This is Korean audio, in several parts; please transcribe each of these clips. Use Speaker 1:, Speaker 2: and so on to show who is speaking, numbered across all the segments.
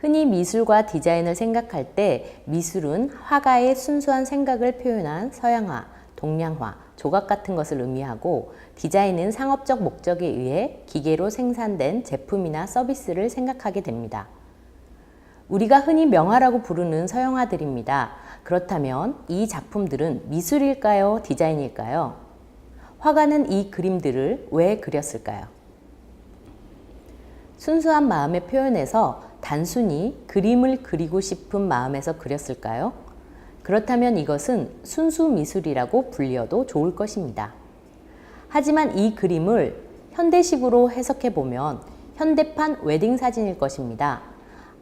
Speaker 1: 흔히 미술과 디자인을 생각할 때 미술은 화가의 순수한 생각을 표현한 서양화, 동양화, 조각 같은 것을 의미하고 디자인은 상업적 목적에 의해 기계로 생산된 제품이나 서비스를 생각하게 됩니다. 우리가 흔히 명화라고 부르는 서양화들입니다. 그렇다면 이 작품들은 미술일까요? 디자인일까요? 화가는 이 그림들을 왜 그렸을까요? 순수한 마음의 표현에서 단순히 그림을 그리고 싶은 마음에서 그렸을까요? 그렇다면 이것은 순수 미술이라고 불리어도 좋을 것입니다. 하지만 이 그림을 현대식으로 해석해보면 현대판 웨딩 사진일 것입니다.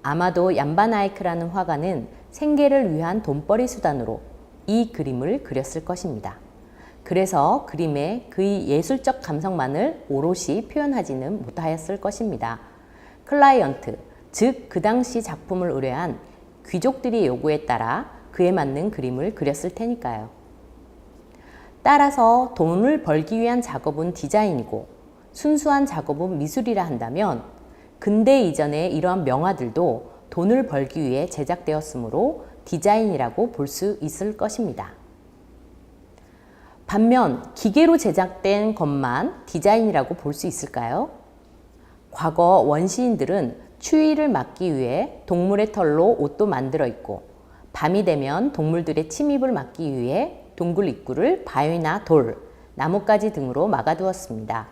Speaker 1: 아마도 얀바나이크라는 화가는 생계를 위한 돈벌이 수단으로 이 그림을 그렸을 것입니다. 그래서 그림에 그의 예술적 감성만을 오롯이 표현하지는 못하였을 것입니다. 클라이언트, 즉 그 당시 작품을 의뢰한 귀족들의 요구에 따라 그에 맞는 그림을 그렸을 테니까요. 따라서 돈을 벌기 위한 작업은 디자인이고 순수한 작업은 미술이라 한다면 근대 이전의 이러한 명화들도 돈을 벌기 위해 제작되었으므로 디자인이라고 볼 수 있을 것입니다. 반면 기계로 제작된 것만 디자인이라고 볼 수 있을까요? 과거 원시인들은 추위를 막기 위해 동물의 털로 옷도 만들어 입고 밤이 되면 동물들의 침입을 막기 위해 동굴 입구를 바위나 돌, 나뭇가지 등으로 막아두었습니다.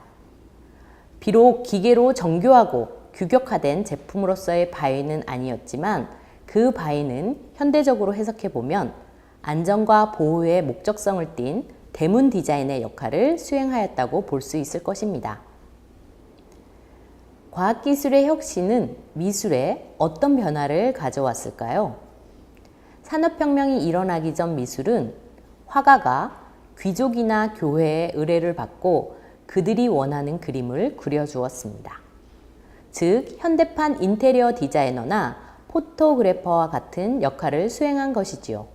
Speaker 1: 비록 기계로 정교하고 규격화된 제품으로서의 바위는 아니었지만 그 바위는 현대적으로 해석해보면 안전과 보호의 목적성을 띤 대문 디자인의 역할을 수행하였다고 볼 수 있을 것입니다. 과학기술의 혁신은 미술에 어떤 변화를 가져왔을까요? 산업혁명이 일어나기 전 미술은 화가가 귀족이나 교회의 의뢰를 받고 그들이 원하는 그림을 그려주었습니다. 즉, 현대판 인테리어 디자이너나 포토그래퍼와 같은 역할을 수행한 것이지요.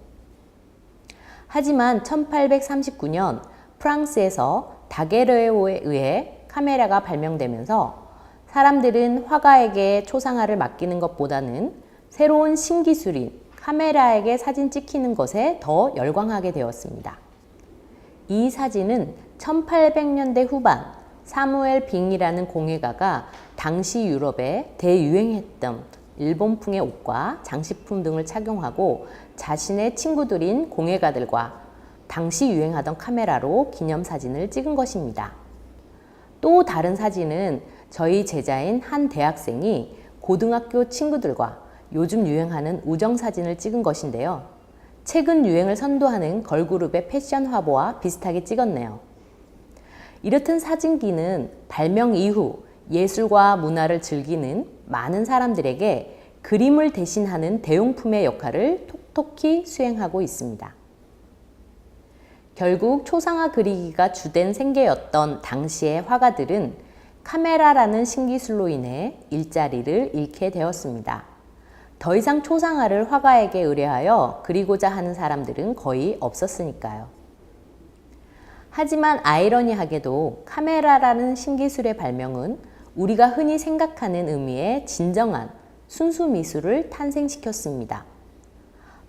Speaker 1: 하지만 1839년 프랑스에서 다게르오에 의해 카메라가 발명되면서 사람들은 화가에게 초상화를 맡기는 것보다는 새로운 신기술인 카메라에게 사진 찍히는 것에 더 열광하게 되었습니다. 이 사진은 1800년대 후반 사무엘 빙이라는 공예가가 당시 유럽에 대유행했던 일본풍의 옷과 장식품 등을 착용하고 자신의 친구들인 공예가들과 당시 유행하던 카메라로 기념사진을 찍은 것입니다. 또 다른 사진은 저희 제자인 한 대학생이 고등학교 친구들과 요즘 유행하는 우정사진을 찍은 것인데요. 최근 유행을 선도하는 걸그룹의 패션 화보와 비슷하게 찍었네요. 이렇듯 사진기는 발명 이후 예술과 문화를 즐기는 많은 사람들에게 그림을 대신하는 대용품의 역할을 톡톡히 수행하고 있습니다. 결국 초상화 그리기가 주된 생계였던 당시의 화가들은 카메라라는 신기술로 인해 일자리를 잃게 되었습니다. 더 이상 초상화를 화가에게 의뢰하여 그리고자 하는 사람들은 거의 없었으니까요. 하지만 아이러니하게도 카메라라는 신기술의 발명은 우리가 흔히 생각하는 의미의 진정한 순수 미술을 탄생시켰습니다.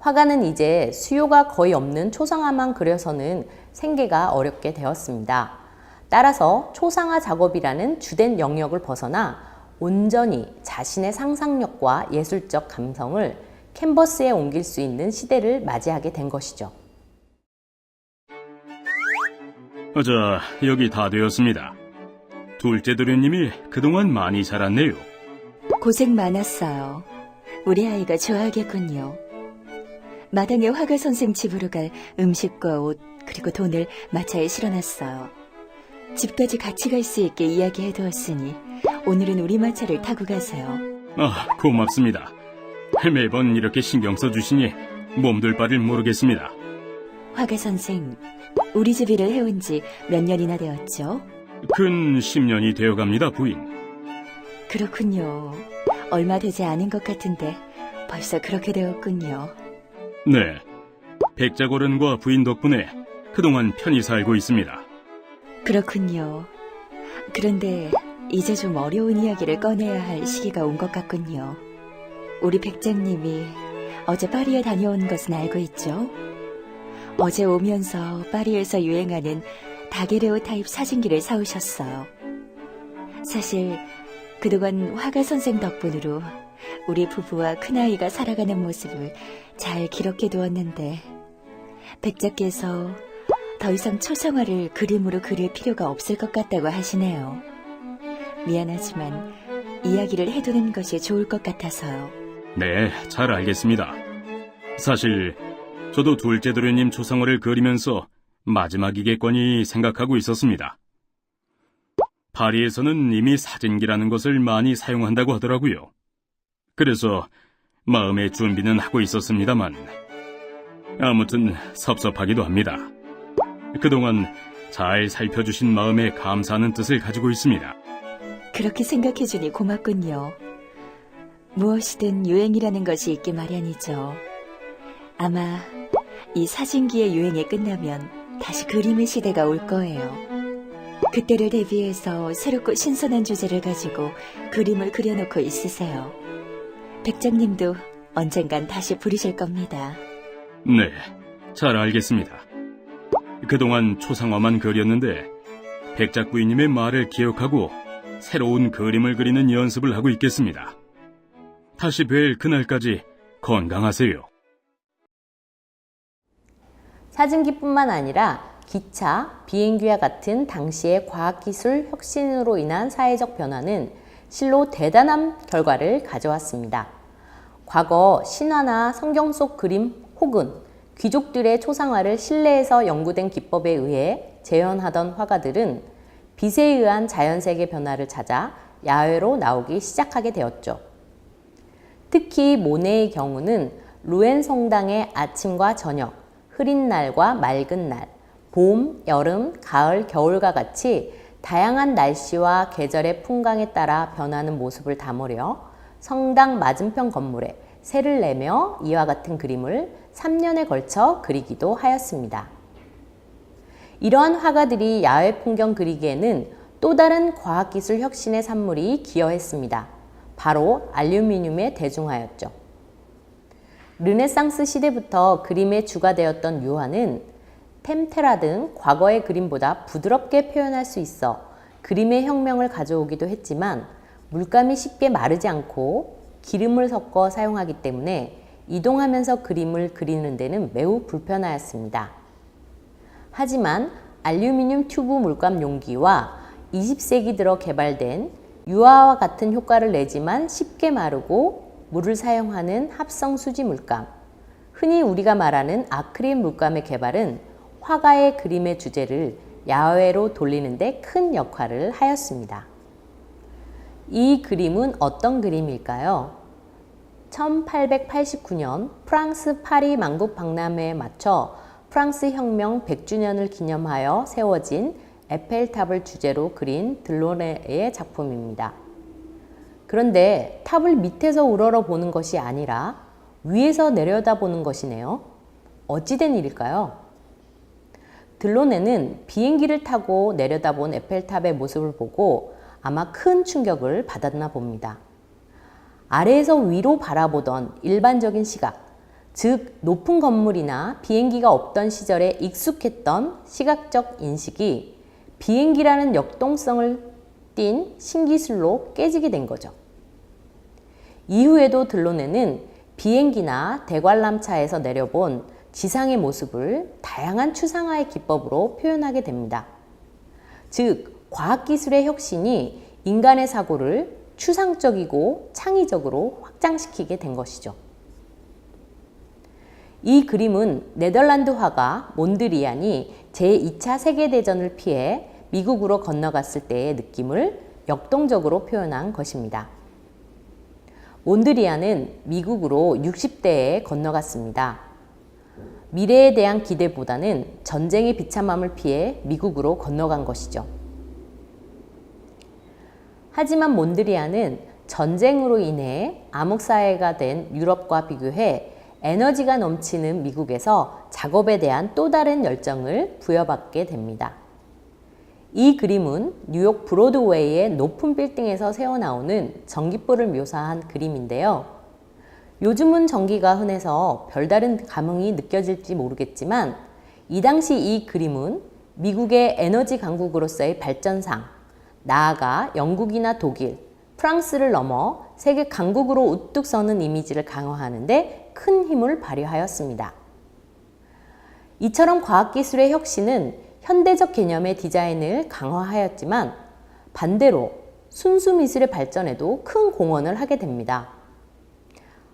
Speaker 1: 화가는 이제 수요가 거의 없는 초상화만 그려서는 생계가 어렵게 되었습니다. 따라서 초상화 작업이라는 주된 영역을 벗어나 온전히 자신의 상상력과 예술적 감성을 캔버스에 옮길 수 있는 시대를 맞이하게 된 것이죠.
Speaker 2: 자, 여기 다 되었습니다. 둘째 도련님이 그동안 많이 자랐네요.
Speaker 3: 고생 많았어요. 우리 아이가 좋아하겠군요. 마당에 화가 선생 집으로 갈 음식과 옷 그리고 돈을 마차에 실어놨어요. 집까지 같이 갈 수 있게 이야기해두었으니 오늘은 우리 마차를 타고 가세요.
Speaker 2: 아, 고맙습니다. 매번 이렇게 신경 써주시니 몸둘 바를 모르겠습니다.
Speaker 3: 화가 선생, 우리 집 일을 해온 지 몇 년이나 되었죠?
Speaker 2: 근 10년이 되어갑니다, 부인.
Speaker 3: 그렇군요. 얼마 되지 않은 것 같은데 벌써 그렇게 되었군요.
Speaker 2: 네, 백작어른과 부인 덕분에 그동안 편히 살고 있습니다.
Speaker 3: 그렇군요. 그런데 이제 좀 어려운 이야기를 꺼내야 할 시기가 온 것 같군요. 우리 백장님이 어제 파리에 다녀온 것은 알고 있죠? 어제 오면서 파리에서 유행하는 다게레오 타입 사진기를 사오셨어요. 사실 그동안 화가 선생 덕분으로 우리 부부와 큰아이가 살아가는 모습을 잘 기록해 두었는데 백작께서 더 이상 초상화를 그림으로 그릴 필요가 없을 것 같다고 하시네요. 미안하지만 이야기를 해두는 것이 좋을 것 같아서요.
Speaker 2: 네, 잘 알겠습니다. 사실 저도 둘째 도련님 초상화를 그리면서 마지막이겠거니 생각하고 있었습니다. 파리에서는 이미 사진기라는 것을 많이 사용한다고 하더라고요. 그래서 마음의 준비는 하고 있었습니다만 아무튼 섭섭하기도 합니다. 그동안 잘 살펴주신 마음에 감사하는 뜻을 가지고 있습니다.
Speaker 3: 그렇게 생각해주니 고맙군요. 무엇이든 유행이라는 것이 있기 마련이죠. 아마 이 사진기의 유행이 끝나면 다시 그림의 시대가 올 거예요. 그때를 대비해서 새롭고 신선한 주제를 가지고 그림을 그려놓고 있으세요. 백장님도 언젠간 다시 부르실 겁니다.
Speaker 2: 네, 잘 알겠습니다. 그동안 초상화만 그렸는데 백작 부인님의 말을 기억하고 새로운 그림을 그리는 연습을 하고 있겠습니다. 다시 뵐 그날까지 건강하세요.
Speaker 1: 사진기뿐만 아니라 기차, 비행기와 같은 당시의 과학기술 혁신으로 인한 사회적 변화는 실로 대단한 결과를 가져왔습니다. 과거 신화나 성경 속 그림 혹은 귀족들의 초상화를 실내에서 연구된 기법에 의해 재현하던 화가들은 빛에 의한 자연색의 변화를 찾아 야외로 나오기 시작하게 되었죠. 특히 모네의 경우는 루엔 성당의 아침과 저녁, 흐린 날과 맑은 날, 봄, 여름, 가을, 겨울과 같이 다양한 날씨와 계절의 풍광에 따라 변하는 모습을 담으려 성당 맞은편 건물에 새를 내며 이와 같은 그림을 3년에 걸쳐 그리기도 하였습니다. 이러한 화가들이 야외 풍경 그리기에는 또 다른 과학기술 혁신의 산물이 기여했습니다. 바로 알루미늄에 대중하였죠. 르네상스 시대부터 그림의 주가 되었던 유화는 템테라 등 과거의 그림보다 부드럽게 표현할 수 있어 그림의 혁명을 가져오기도 했지만 물감이 쉽게 마르지 않고 기름을 섞어 사용하기 때문에 이동하면서 그림을 그리는 데는 매우 불편하였습니다. 하지만 알루미늄 튜브 물감 용기와 20세기 들어 개발된 유화와 같은 효과를 내지만 쉽게 마르고 물을 사용하는 합성 수지 물감, 흔히 우리가 말하는 아크릴 물감의 개발은 화가의 그림의 주제를 야외로 돌리는 데 큰 역할을 하였습니다. 이 그림은 어떤 그림일까요? 1889년 프랑스 파리 만국 박람회에 맞춰 프랑스 혁명 100주년을 기념하여 세워진 에펠탑을 주제로 그린 들로네의 작품입니다. 그런데 탑을 밑에서 우러러 보는 것이 아니라 위에서 내려다보는 것이네요. 어찌된 일일까요? 들로네는 비행기를 타고 내려다본 에펠탑의 모습을 보고 아마 큰 충격을 받았나 봅니다. 아래에서 위로 바라보던 일반적인 시각, 즉 높은 건물이나 비행기가 없던 시절에 익숙했던 시각적 인식이 비행기라는 역동성을 띤 신기술로 깨지게 된 거죠. 이후에도 들로네는 비행기나 대관람차에서 내려본 지상의 모습을 다양한 추상화의 기법으로 표현하게 됩니다. 즉, 과학기술의 혁신이 인간의 사고를 추상적이고 창의적으로 확장시키게 된 것이죠. 이 그림은 네덜란드 화가 몬드리안이 제2차 세계대전을 피해 미국으로 건너갔을 때의 느낌을 역동적으로 표현한 것입니다. 몬드리안은 미국으로 60대에 건너갔습니다. 미래에 대한 기대보다는 전쟁의 비참함을 피해 미국으로 건너간 것이죠. 하지만 몬드리안은 전쟁으로 인해 암흑사회가 된 유럽과 비교해 에너지가 넘치는 미국에서 작업에 대한 또 다른 열정을 부여받게 됩니다. 이 그림은 뉴욕 브로드웨이의 높은 빌딩에서 새어나오는 전기불을 묘사한 그림인데요. 요즘은 전기가 흔해서 별다른 감흥이 느껴질지 모르겠지만 이 당시 이 그림은 미국의 에너지 강국으로서의 발전상, 나아가 영국이나 독일, 프랑스를 넘어 세계 강국으로 우뚝 서는 이미지를 강화하는 데 큰 힘을 발휘하였습니다. 이처럼 과학기술의 혁신은 현대적 개념의 디자인을 강화하였지만 반대로 순수 미술의 발전에도 큰 공헌을 하게 됩니다.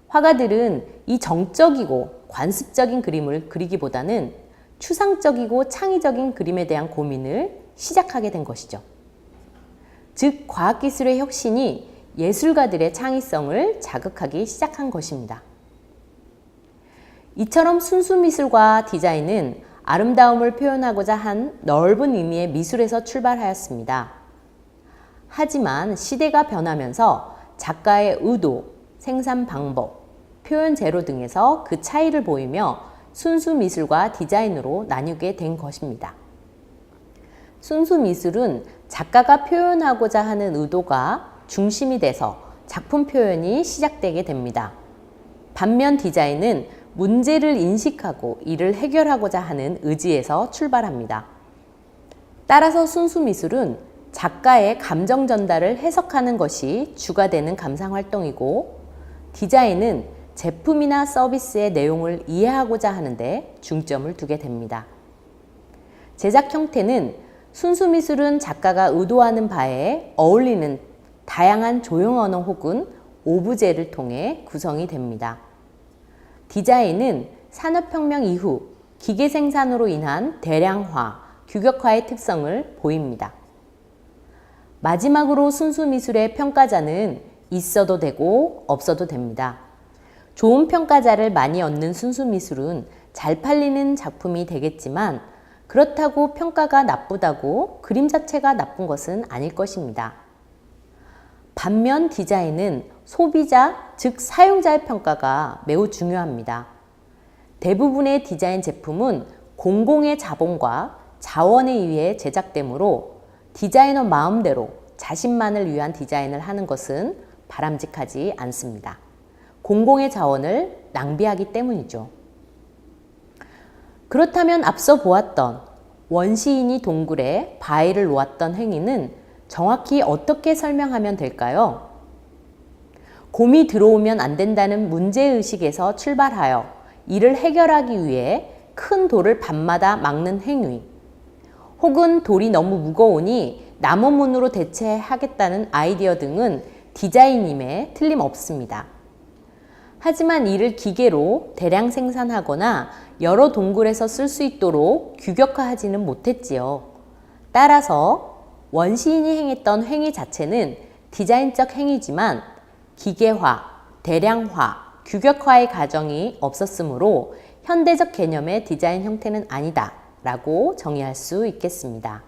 Speaker 1: 화가들은 이 정적이고 관습적인 그림을 그리기보다는 추상적이고 창의적인 그림에 대한 고민을 시작하게 된 것이죠. 즉, 과학기술의 혁신이 예술가들의 창의성을 자극하기 시작한 것입니다. 이처럼 순수미술과 디자인은 아름다움을 표현하고자 한 넓은 의미의 미술에서 출발하였습니다. 하지만 시대가 변하면서 작가의 의도, 생산 방법, 표현 재료 등에서 그 차이를 보이며 순수미술과 디자인으로 나뉘게 된 것입니다. 순수미술은 작가가 표현하고자 하는 의도가 중심이 돼서 작품 표현이 시작되게 됩니다. 반면 디자인은 문제를 인식하고 이를 해결하고자 하는 의지에서 출발합니다. 따라서 순수미술은 작가의 감정 전달을 해석하는 것이 주가 되는 감상활동이고, 디자인은 제품이나 서비스의 내용을 이해하고자 하는데 중점을 두게 됩니다. 제작 형태는 순수미술은 작가가 의도하는 바에 어울리는 다양한 조형 언어 혹은 오브제를 통해 구성이 됩니다. 디자인은 산업혁명 이후 기계 생산으로 인한 대량화, 규격화의 특성을 보입니다. 마지막으로 순수미술의 평가자는 있어도 되고 없어도 됩니다. 좋은 평가자를 많이 얻는 순수미술은 잘 팔리는 작품이 되겠지만 그렇다고 평가가 나쁘다고 그림 자체가 나쁜 것은 아닐 것입니다. 반면 디자인은 소비자, 즉 사용자의 평가가 매우 중요합니다. 대부분의 디자인 제품은 공공의 자본과 자원에 의해 제작되므로 디자이너 마음대로 자신만을 위한 디자인을 하는 것은 바람직하지 않습니다. 공공의 자원을 낭비하기 때문이죠. 그렇다면 앞서 보았던 원시인이 동굴에 바위를 놓았던 행위는 정확히 어떻게 설명하면 될까요? 곰이 들어오면 안 된다는 문제의식에서 출발하여 이를 해결하기 위해 큰 돌을 밤마다 막는 행위, 혹은 돌이 너무 무거우니 나무문으로 대체하겠다는 아이디어 등은 디자인임에 틀림없습니다. 하지만 이를 기계로 대량 생산하거나 여러 동굴에서 쓸 수 있도록 규격화하지는 못했지요. 따라서 원시인이 행했던 행위 자체는 디자인적 행위지만 기계화, 대량화, 규격화의 과정이 없었으므로 현대적 개념의 디자인 형태는 아니다 라고 정의할 수 있겠습니다.